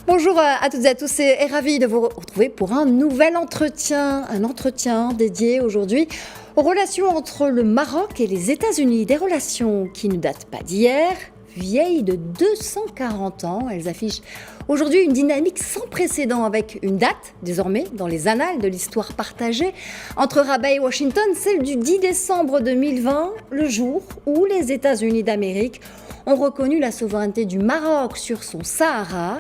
Bonjour à toutes et à tous et ravi de vous retrouver pour un nouvel entretien. Un entretien dédié aujourd'hui aux relations entre le Maroc et les États-Unis. Des relations qui ne datent pas d'hier, vieilles de 240 ans. Elles affichent aujourd'hui une dynamique sans précédent avec une date, désormais, dans les annales de l'histoire partagée entre Rabat et Washington, celle du 10 décembre 2020, le jour où les États-Unis d'Amérique ont reconnu la souveraineté du Maroc sur son Sahara.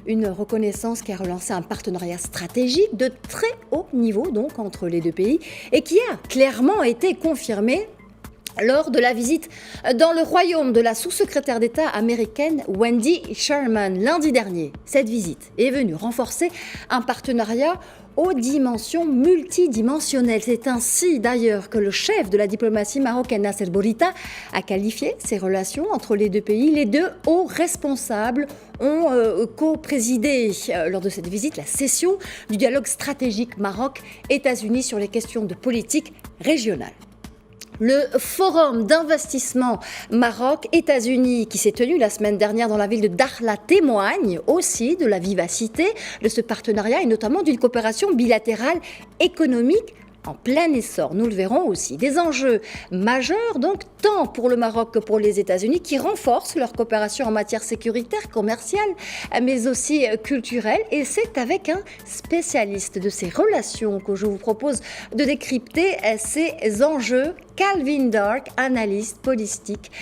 Une reconnaissance qui a relancé un partenariat stratégique de très haut niveau donc entre les deux pays et qui a clairement été confirmé lors de la visite dans le royaume de la sous-secrétaire d'État américaine Wendy Sherman lundi dernier. Cette visite est venue renforcer un partenariat aux dimensions multidimensionnelles. C'est ainsi d'ailleurs que le chef de la diplomatie marocaine, Nasser Bourita, a qualifié ces relations entre les deux pays. Les deux hauts responsables ont co-présidé lors de cette visite la session du dialogue stratégique Maroc-États-Unis sur les questions de politique régionale. Le forum d'investissement Maroc-États-Unis qui s'est tenu la semaine dernière dans la ville de Dakhla témoigne aussi de la vivacité de ce partenariat et notamment d'une coopération bilatérale économique en plein essor. Nous le verrons aussi. Des enjeux majeurs, donc, tant pour le Maroc que pour les États-Unis, qui renforcent leur coopération en matière sécuritaire, commerciale, mais aussi culturelle. Et c'est avec un spécialiste de ces relations que je vous propose de décrypter ces enjeux. Calvin Dark, analyste politique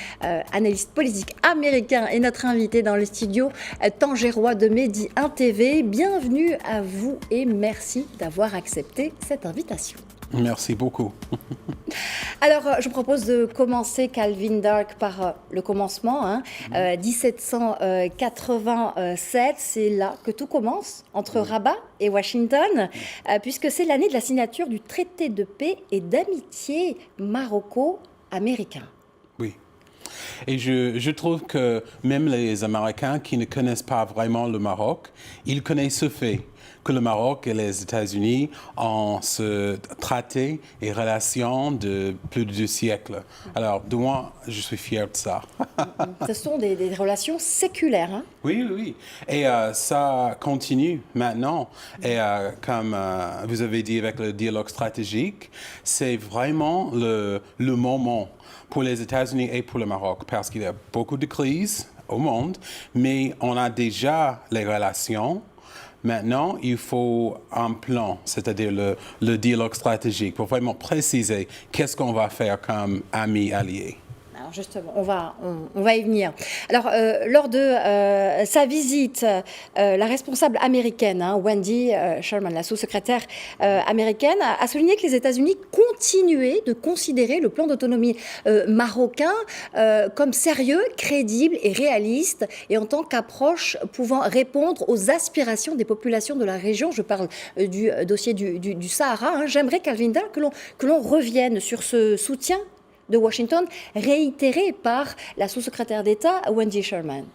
américain, est notre invité dans le studio tangérois de Medi 1 TV. Bienvenue à vous et merci d'avoir accepté cette invitation. Merci beaucoup. Alors, je propose de commencer, Calvin Dark, par le commencement. 1787, c'est là que tout commence, entre Rabat et Washington, puisque c'est l'année de la signature du traité de paix et d'amitié maroco-américain. Oui. Et je trouve que même les Américains qui ne connaissent pas vraiment le Maroc, ils connaissent ce fait que le Maroc et les États-Unis ont ce traité et relation de plus de 2 siècles. Alors, de moi, je suis fier de ça. Ce sont des relations séculaires. Hein? Oui. Et ça continue maintenant. Et comme vous avez dit avec le dialogue stratégique, c'est vraiment le moment pour les États-Unis et pour le Maroc, parce qu'il y a beaucoup de crises au monde, mais on a déjà les relations. Maintenant, il faut un plan, c'est-à-dire le dialogue stratégique, pour vraiment préciser qu'est-ce qu'on va faire comme amis alliés. Alors justement, on va y venir. Alors, lors de sa visite, la responsable américaine, Wendy Sherman, la sous-secrétaire américaine, a souligné que les États-Unis continuaient de considérer le plan d'autonomie marocain comme sérieux, crédible et réaliste, et en tant qu'approche pouvant répondre aux aspirations des populations de la région. Je parle du dossier du Sahara. J'aimerais, Calvin Dark, que l'on revienne sur ce soutien de Washington, réitéré par la sous-secrétaire d'État Wendy Sherman.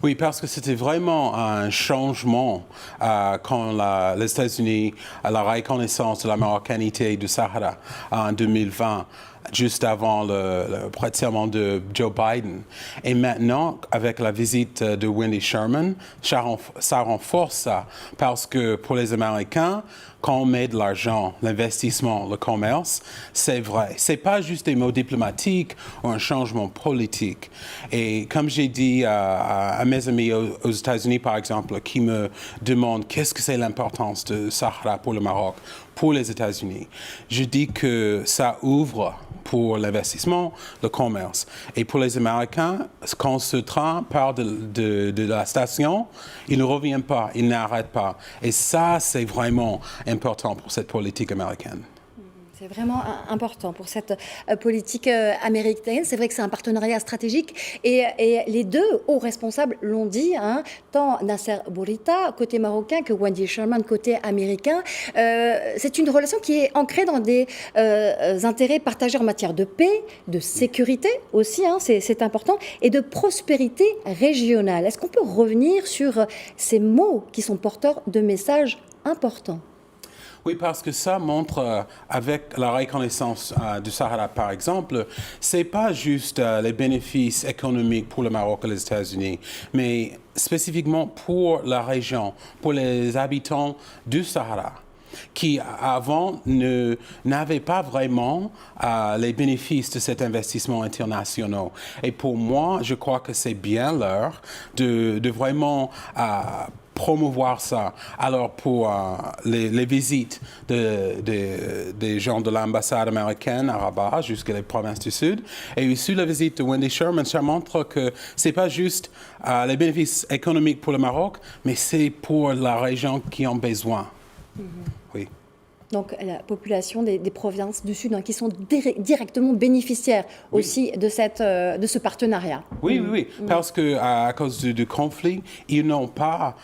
Oui, parce que c'était vraiment un changement quand les États-Unis, à la reconnaissance de la marocanité du Sahara en 2020, juste avant le prêt-serment de Joe Biden. Et maintenant, avec la visite de Wendy Sherman, ça renforce ça, parce que pour les Américains, quand on met de l'argent, l'investissement, le commerce, c'est vrai. C'est pas juste des mots diplomatiques ou un changement politique. Et comme j'ai dit à mes amis aux États-Unis, par exemple, qui me demandent qu'est-ce que c'est l'importance de Sahara pour le Maroc, pour les États-Unis, je dis que ça ouvre pour l'investissement, le commerce. Et pour les Américains, quand ce train part de la station, il ne revient pas, il n'arrête pas. Et ça, c'est vraiment important pour cette politique américaine. C'est vraiment important pour cette politique américaine. C'est vrai que c'est un partenariat stratégique et les deux hauts responsables l'ont dit, tant Nasser Bourita, côté marocain, que Wendy Sherman, côté américain. C'est une relation qui est ancrée dans des intérêts partagés en matière de paix, de sécurité aussi, c'est important, et de prospérité régionale. Est-ce qu'on peut revenir sur ces mots qui sont porteurs de messages importants ? Oui, parce que ça montre, avec la reconnaissance du Sahara, par exemple, c'est pas juste les bénéfices économiques pour le Maroc et les États-Unis, mais spécifiquement pour la région, pour les habitants du Sahara, qui avant n'avaient pas vraiment les bénéfices de cet investissement international. Et pour moi, je crois que c'est bien l'heure de vraiment promouvoir ça. Alors pour les visites des gens de l'ambassade américaine à Rabat jusqu'à les provinces du Sud, et aussi la visite de Wendy Sherman, ça montre que c'est pas juste les bénéfices économiques pour le Maroc, mais c'est pour la région qui en a besoin. Oui. Donc la population des provinces du Sud qui sont directement bénéficiaires aussi de ce partenariat. Oui, oui, oui, parce qu'à cause du conflit, ils n'ont pas,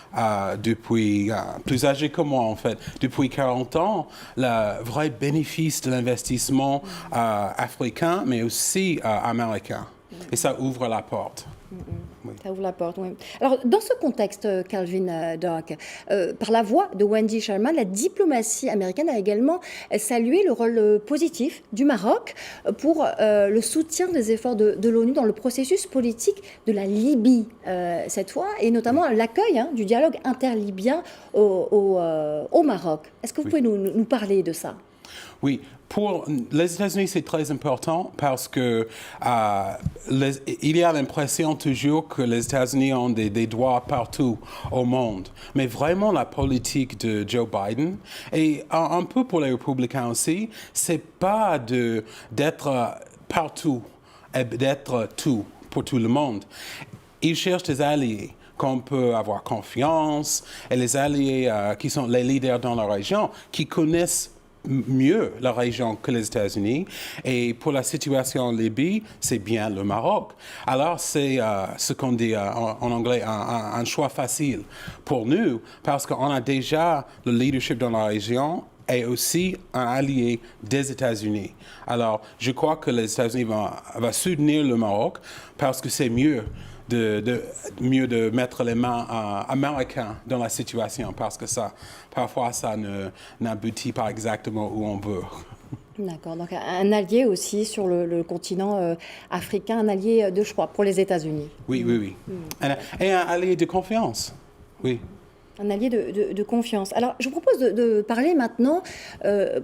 depuis, plus âgés que moi en fait, depuis 40 ans, le vrai bénéfice de l'investissement africain, mais aussi américain. Et ça ouvre la porte. Oui. Ça ouvre la porte, oui. Alors, dans ce contexte, Calvin Dock, par la voix de Wendy Sherman, la diplomatie américaine a également salué le rôle positif du Maroc pour le soutien des efforts de l'ONU dans le processus politique de la Libye, cette fois, et notamment l'accueil du dialogue interlibyen au Maroc. Est-ce que vous pouvez nous parler de ça? Oui, pour les États-Unis, c'est très important parce que il y a l'impression toujours que les États-Unis ont des droits partout au monde. Mais vraiment, la politique de Joe Biden, et un peu pour les républicains aussi, c'est pas d'être partout et d'être tout pour tout le monde. Ils cherchent des alliés qu'on peut avoir confiance, et les alliés qui sont les leaders dans la région, qui connaissent mieux la région que les États-Unis. Et pour la situation en Libye, c'est bien le Maroc. Alors, c'est ce qu'on dit en anglais un choix facile pour nous, parce qu'on a déjà le leadership dans la région et aussi un allié des États-Unis. Alors, je crois que les États-Unis vont soutenir le Maroc parce que c'est mieux de mettre les mains américaines dans la situation, parce que parfois ça n'aboutit pas exactement où on veut. D'accord, donc un allié aussi sur le continent africain, un allié de choix pour les États-Unis. Oui, oui, oui. Et un allié de confiance, oui. Un allié de confiance. Alors, je vous propose de parler maintenant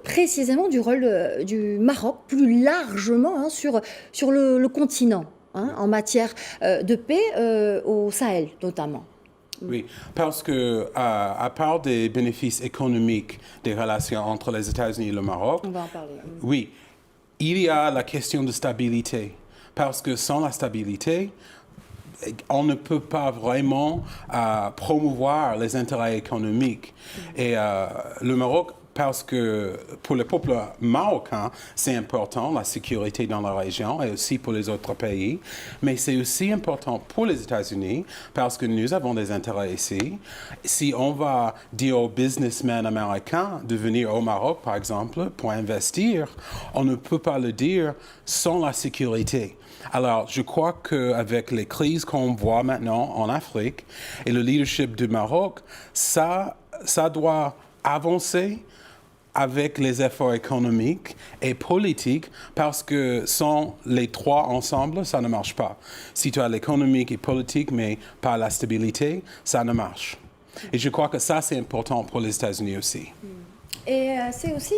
précisément du rôle du Maroc, plus largement sur le continent. En matière de paix au Sahel, notamment. Oui, parce que à part des bénéfices économiques des relations entre les États-Unis et le Maroc, on va en parler. Oui, il y a la question de stabilité, parce que sans la stabilité, on ne peut pas vraiment promouvoir les intérêts économiques. Et le Maroc, parce que pour le peuple marocain, c'est important, la sécurité dans la région et aussi pour les autres pays. Mais c'est aussi important pour les États-Unis parce que nous avons des intérêts ici. Si on va dire aux businessmen américains de venir au Maroc, par exemple, pour investir, on ne peut pas le dire sans la sécurité. Alors, je crois qu'avec les crises qu'on voit maintenant en Afrique et le leadership du Maroc, ça doit avancer avec les efforts économiques et politiques, parce que sans les trois ensemble, ça ne marche pas. Si tu as l'économique et politique, mais pas la stabilité, ça ne marche. Et je crois que ça, c'est important pour les États-Unis aussi. Et c'est aussi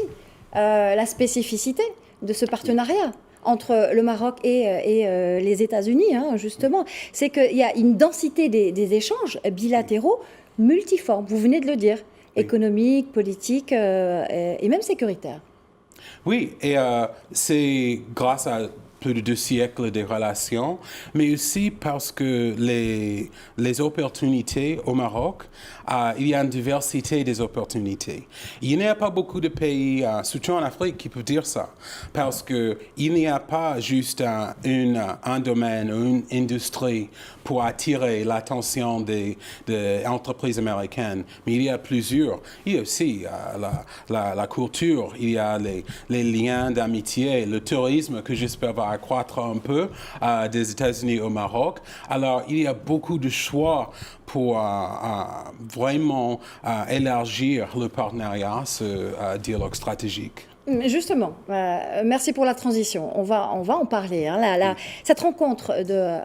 la spécificité de ce partenariat entre le Maroc et les États-Unis, justement. C'est qu'il y a une densité des échanges bilatéraux multiformes, vous venez de le dire. Économique, politique et même sécuritaire. Oui, et c'est grâce à plus de 2 siècles de relations, mais aussi parce que les opportunités au Maroc, il y a une diversité des opportunités. Il n'y a pas beaucoup de pays, surtout en Afrique, qui peuvent dire ça, parce qu'il n'y a pas juste un domaine ou une industrie pour attirer l'attention des entreprises américaines, mais il y a plusieurs. Il y a aussi la culture, il y a les liens d'amitié, le tourisme que j'espère va à croître un peu des États-Unis au Maroc. Alors, il y a beaucoup de choix pour vraiment élargir le partenariat, ce dialogue stratégique. Justement, merci pour la transition. On va en parler. Cette rencontre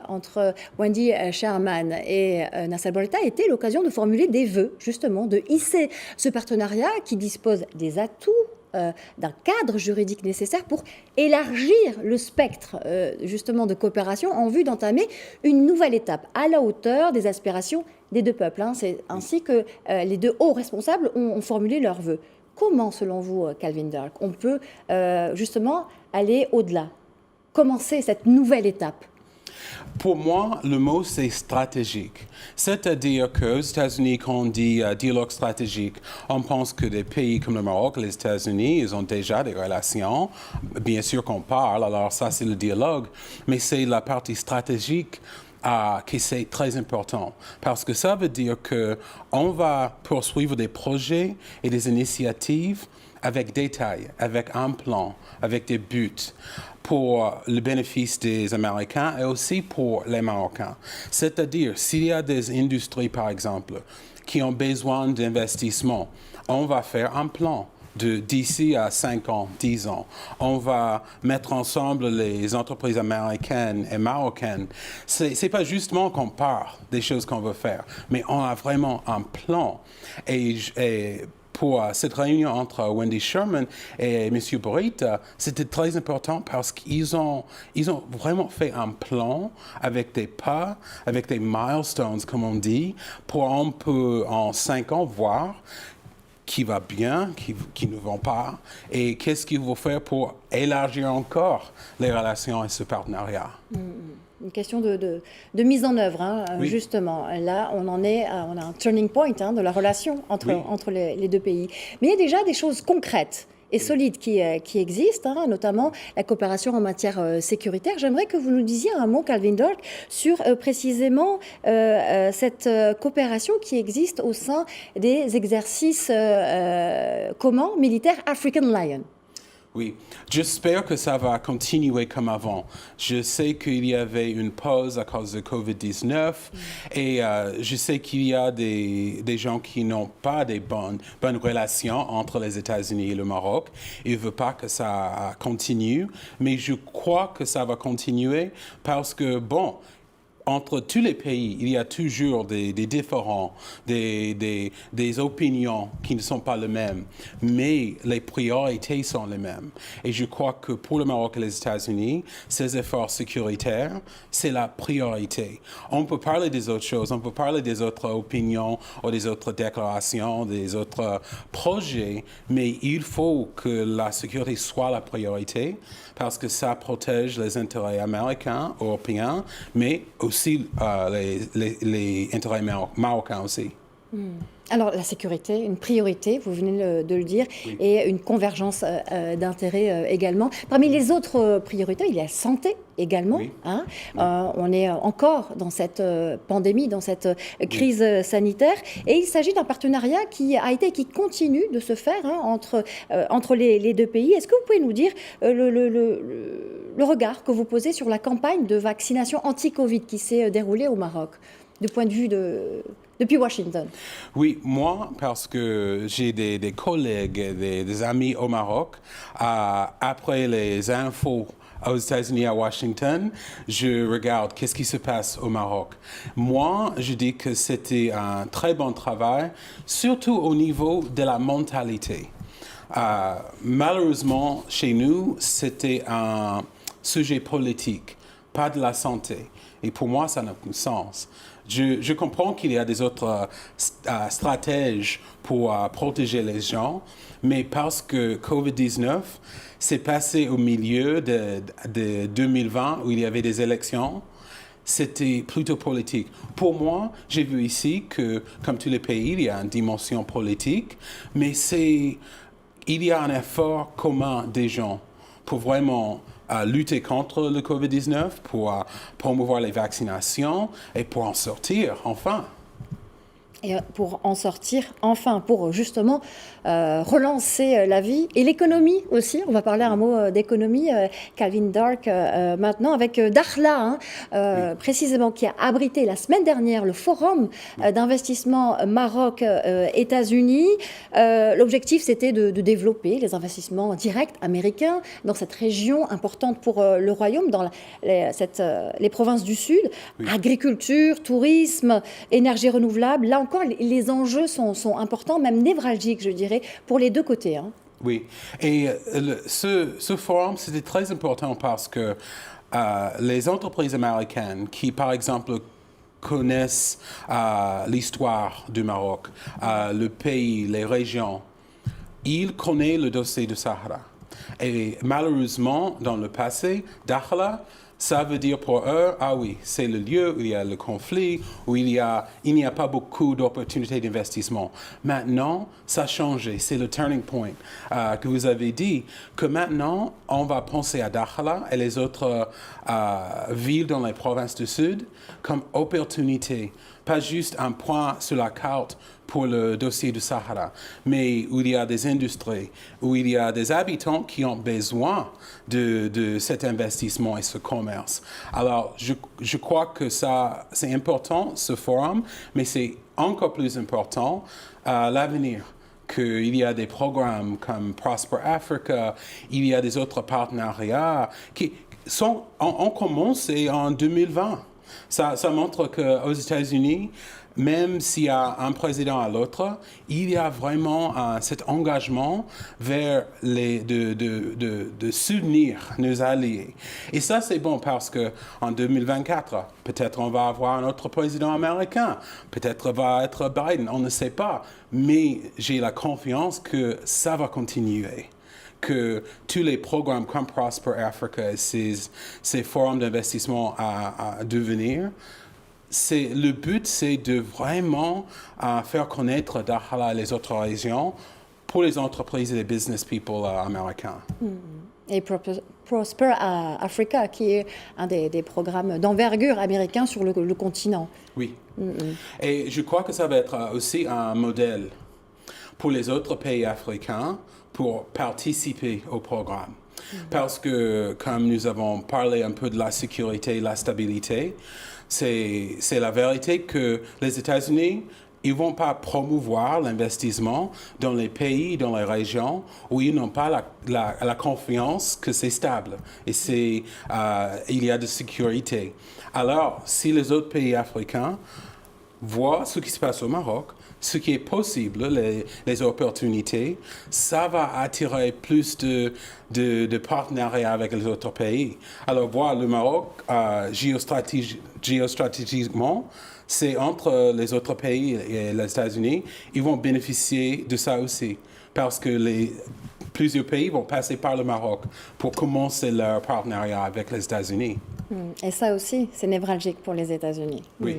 entre Wendy Sherman et Nassar Bourita a été l'occasion de formuler des vœux, justement, de hisser ce partenariat qui dispose des atouts d'un cadre juridique nécessaire pour élargir le spectre justement de coopération en vue d'entamer une nouvelle étape à la hauteur des aspirations des deux peuples. C'est ainsi que les deux hauts responsables ont formulé leurs vœux. Comment, selon vous, Calvin Dirk, on peut justement aller au-delà, commencer cette nouvelle étape? Pour moi, le mot, c'est stratégique. C'est-à-dire qu'aux États-Unis, quand on dit dialogue stratégique, on pense que des pays comme le Maroc, les États-Unis, ils ont déjà des relations. Bien sûr qu'on parle, alors ça, c'est le dialogue. Mais c'est la partie stratégique qui c'est très important. Parce que ça veut dire qu'on va poursuivre des projets et des initiatives avec détail, avec un plan, avec des buts pour le bénéfice des Américains et aussi pour les Marocains. C'est-à-dire, s'il y a des industries, par exemple, qui ont besoin d'investissement, on va faire un plan d'ici à 5 ans, 10 ans. On va mettre ensemble les entreprises américaines et marocaines. C'est pas justement qu'on parle des choses qu'on veut faire, mais on a vraiment un plan. Et pour cette réunion entre Wendy Sherman et M. Bourita, c'était très important parce qu'ils ont vraiment fait un plan avec des pas, avec des milestones, comme on dit, pour on peut en 5 ans voir qui va bien, qui ne va pas, et qu'est-ce qu'il faut faire pour élargir encore les relations et ce partenariat. Une question de mise en œuvre, oui. Justement. Là, on a un turning point de la relation entre les deux pays. Mais il y a déjà des choses concrètes et solides qui existent, notamment la coopération en matière sécuritaire. J'aimerais que vous nous disiez un mot, Calvin Dirk, sur précisément cette coopération qui existe au sein des exercices communs militaires African Lion. Oui, j'espère que ça va continuer comme avant. Je sais qu'il y avait une pause à cause de Covid-19 et je sais qu'il y a des gens qui n'ont pas de bonnes relations entre les États-Unis et le Maroc. Ils ne veulent pas que ça continue, mais je crois que ça va continuer parce que, entre tous les pays, il y a toujours des différends, des opinions qui ne sont pas les mêmes, mais les priorités sont les mêmes. Et je crois que pour le Maroc et les États-Unis, ces efforts sécuritaires, c'est la priorité. On peut parler des autres choses, on peut parler des autres opinions ou des autres déclarations, des autres projets, mais il faut que la sécurité soit la priorité parce que ça protège les intérêts américains, européens, mais aussi les intérêts marocains aussi. Alors, la sécurité, une priorité, vous venez de le dire, et une convergence d'intérêts également. Parmi les autres priorités, il y a la santé également. On est encore dans cette pandémie, dans cette crise sanitaire, et il s'agit d'un partenariat qui continue de se faire entre les deux pays. Est-ce que vous pouvez nous dire le regard que vous posez sur la campagne de vaccination anti-Covid qui s'est déroulée au Maroc, du point de vue depuis Washington? Oui, moi, parce que j'ai des collègues et des amis au Maroc, après les infos aux États-Unis, à Washington, je regarde qu'est-ce qui se passe au Maroc. Moi, je dis que c'était un très bon travail, surtout au niveau de la mentalité. Malheureusement, chez nous, c'était un sujet politique, pas de la santé. Et pour moi, ça n'a plus de sens. Je comprends qu'il y a des autres stratèges pour protéger les gens, mais parce que Covid-19 s'est passé au milieu de 2020 où il y avait des élections, c'était plutôt politique. Pour moi, j'ai vu ici que, comme tous les pays, il y a une dimension politique, mais il y a un effort commun des gens pour vraiment lutter contre le Covid-19, pour promouvoir les vaccinations et pour en sortir, enfin. Et pour en sortir, enfin, pour justement relancer la vie et l'économie aussi. On va parler un mot d'économie, Calvin Dark, maintenant, avec Dakhla, précisément, qui a abrité la semaine dernière le forum d'investissement Maroc-États-Unis. L'objectif, c'était de développer les investissements directs américains dans cette région importante pour le royaume, dans les provinces du Sud. Oui. Agriculture, tourisme, énergie renouvelable. Là encore, les enjeux sont importants, même névralgiques, je dirais, pour les deux côtés. Hein. Oui, et ce forum, c'était très important parce que les entreprises américaines qui, par exemple, connaissent l'histoire du Maroc, le pays, les régions, ils connaissent le dossier du Sahara. Et malheureusement, dans le passé, Dakhla, ça veut dire pour eux, ah oui, c'est le lieu où il y a le conflit, où il n'y a pas beaucoup d'opportunités d'investissement. Maintenant, ça a changé. C'est le turning point que vous avez dit, que maintenant, on va penser à Dakhla et les autres villes dans les provinces du Sud comme opportunité, pas juste un point sur la carte pour le dossier du Sahara, mais où il y a des industries, où il y a des habitants qui ont besoin de cet investissement et ce commerce. Alors, je crois que ça, c'est important, ce forum, mais c'est encore plus important à l'avenir, qu'il y a des programmes comme Prosper Africa, il y a des autres partenariats qui ont commencé en 2020. Ça montre qu'aux États-Unis, même s'il y a un président à l'autre, il y a vraiment cet engagement vers de soutenir nos alliés. Et ça, c'est bon parce qu'en 2024, peut-être on va avoir un autre président américain, peut-être va être Biden, on ne sait pas. Mais j'ai la confiance que ça va continuer, que tous les programmes comme Prosper Africa et ces forums d'investissement à devenir, le but, c'est de vraiment faire connaître Dakhla et les autres régions pour les entreprises et les business people américains. Et Prosper Africa, qui est un des programmes d'envergure américains sur le continent. Oui. Et je crois que ça va être aussi un modèle pour les autres pays africains pour participer au programme. Parce que, comme nous avons parlé un peu de la sécurité et la stabilité, c'est la vérité que les États-Unis, ils ne vont pas promouvoir l'investissement dans les pays, dans les régions où ils n'ont pas la confiance que c'est stable et il y a de sécurité. Alors, si les autres pays africains voient ce qui se passe au Maroc, ce qui est possible, les opportunités, ça va attirer plus de partenariats avec les autres pays. Alors, voir le Maroc, géostratégiquement, c'est entre les autres pays et les États-Unis, ils vont bénéficier de ça aussi, parce que plusieurs pays vont passer par le Maroc pour commencer leur partenariat avec les États-Unis. Et ça aussi, c'est névralgique pour les États-Unis. Oui,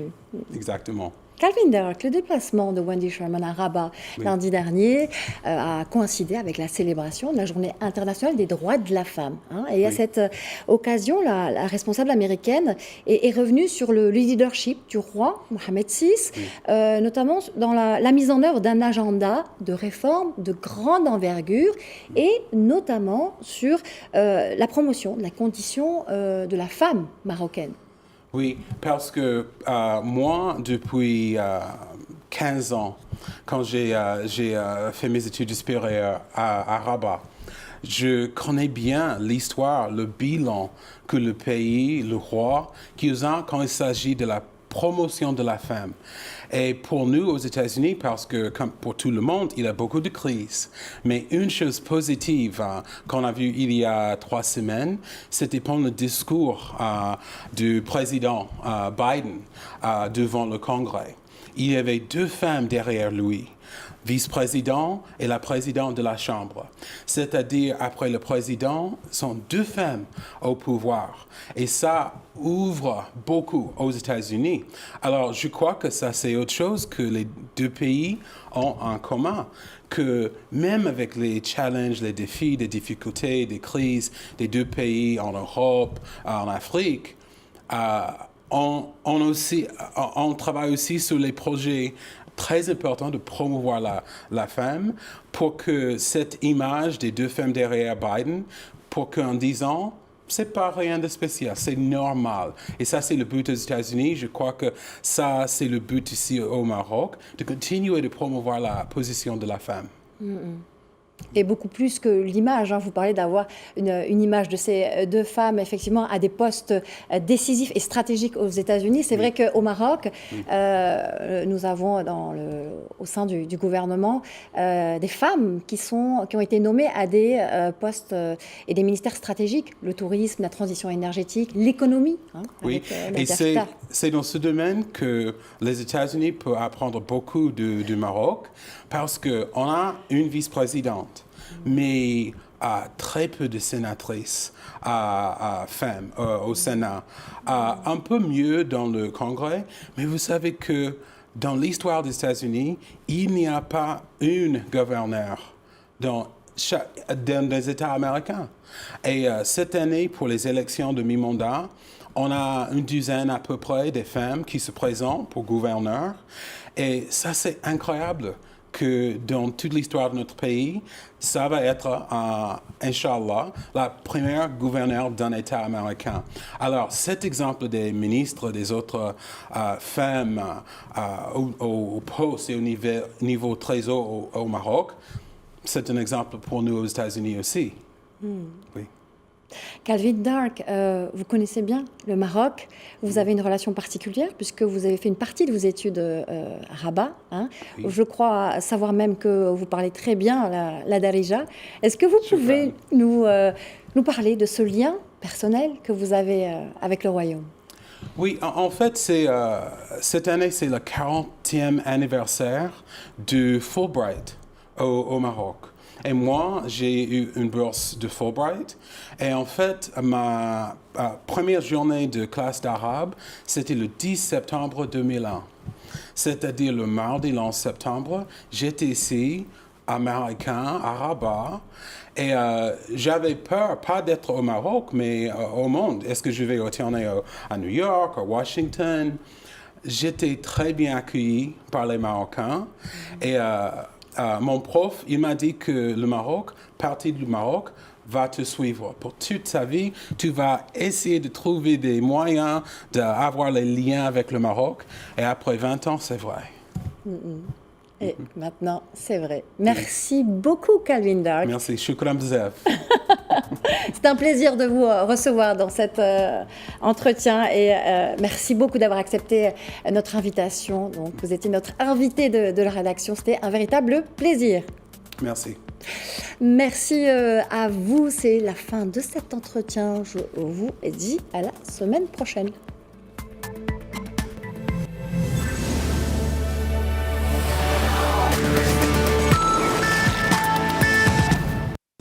exactement. Calvin Dark, le déplacement de Wendy Sherman à Rabat lundi dernier a coïncidé avec la célébration de la Journée internationale des droits de la femme. Et à cette occasion, la responsable américaine est revenue sur le leadership du roi Mohammed VI, notamment dans la mise en œuvre d'un agenda de réforme de grande envergure et notamment sur la promotion de la condition de la femme marocaine. Oui, parce que moi, depuis 15 ans, quand j'ai fait mes études supérieures à Rabat, je connais bien l'histoire, le bilan que le pays, le roi, qui a quand il s'agit de la promotion de la femme. Et pour nous aux États-Unis, parce que comme pour tout le monde, il y a beaucoup de crises. Mais une chose positive qu'on a vue il y a 3 semaines, c'était pendant le discours du président Biden devant le Congrès. Il y avait 2 femmes derrière lui, vice-président et la présidente de la Chambre. C'est-à-dire, après le président, sont 2 femmes au pouvoir. Et ça ouvre beaucoup aux États-Unis. Alors, je crois que ça, c'est autre chose que les 2 pays ont en commun. Que même avec les challenges, les défis, les difficultés, les crises des 2 pays en Europe, en Afrique, on travaille aussi sur les projets très important de promouvoir la femme pour que cette image des deux femmes derrière Biden, pour qu'en 10 ans, c'est pas rien de spécial, c'est normal. Et ça, c'est le but aux États-Unis. Je crois que ça, c'est le but ici au Maroc, de continuer de promouvoir la position de la femme. Et beaucoup plus que l'image. Vous parlez d'avoir une image de ces deux femmes, effectivement, à des postes décisifs et stratégiques aux États-Unis. C'est vrai qu'au Maroc, nous avons au sein du gouvernement des femmes qui ont été nommées à des postes et des ministères stratégiques. Le tourisme, la transition énergétique, l'économie. Oui, et c'est dans ce domaine que les États-Unis peuvent apprendre beaucoup du Maroc, parce qu'on a une vice-présidente, mais très peu de sénatrices femmes au Sénat. Un peu mieux dans le Congrès, mais vous savez que dans l'histoire des États-Unis, il n'y a pas une gouverneure dans les États américains. Et cette année, pour les élections de mi-mandat, on a une dizaine à peu près de femmes qui se présentent pour gouverneur. Et ça, c'est incroyable que dans toute l'histoire de notre pays, ça va être, Inch'Allah, la première gouverneure d'un État américain. Alors, cet exemple des ministres, des autres femmes au poste et au niveau très haut au Maroc, c'est un exemple pour nous aux États-Unis aussi. Oui. Calvin Dark, vous connaissez bien le Maroc. Vous avez une relation particulière puisque vous avez fait une partie de vos études à Rabat. Oui. Je crois savoir même que vous parlez très bien la Darija. Est-ce que vous pouvez nous parler de ce lien personnel que vous avez avec le royaume? Oui, en fait, cette année, c'est le 40e anniversaire du Fulbright au Maroc. Et moi, j'ai eu une bourse de Fulbright. Et en fait, ma première journée de classe d'arabe, c'était le 10 septembre 2001. C'est-à-dire le mardi 11 septembre, j'étais ici, américain, à Rabat. Et j'avais peur, pas d'être au Maroc, mais au monde. Est-ce que je vais retourner à New York, à Washington? J'étais très bien accueilli par les Marocains. Et mon prof, il m'a dit que le Maroc, partie du Maroc, va te suivre. Pour toute sa vie, tu vas essayer de trouver des moyens d'avoir les liens avec le Maroc. Et après 20 ans, c'est vrai. Et maintenant, c'est vrai. Merci beaucoup, Calvin Dark. Merci. Shukran bzaf. C'est un plaisir de vous recevoir dans cet entretien et merci beaucoup d'avoir accepté notre invitation. Donc, vous étiez notre invité de la rédaction. C'était un véritable plaisir. Merci. Merci à vous. C'est la fin de cet entretien. Je vous dis à la semaine prochaine.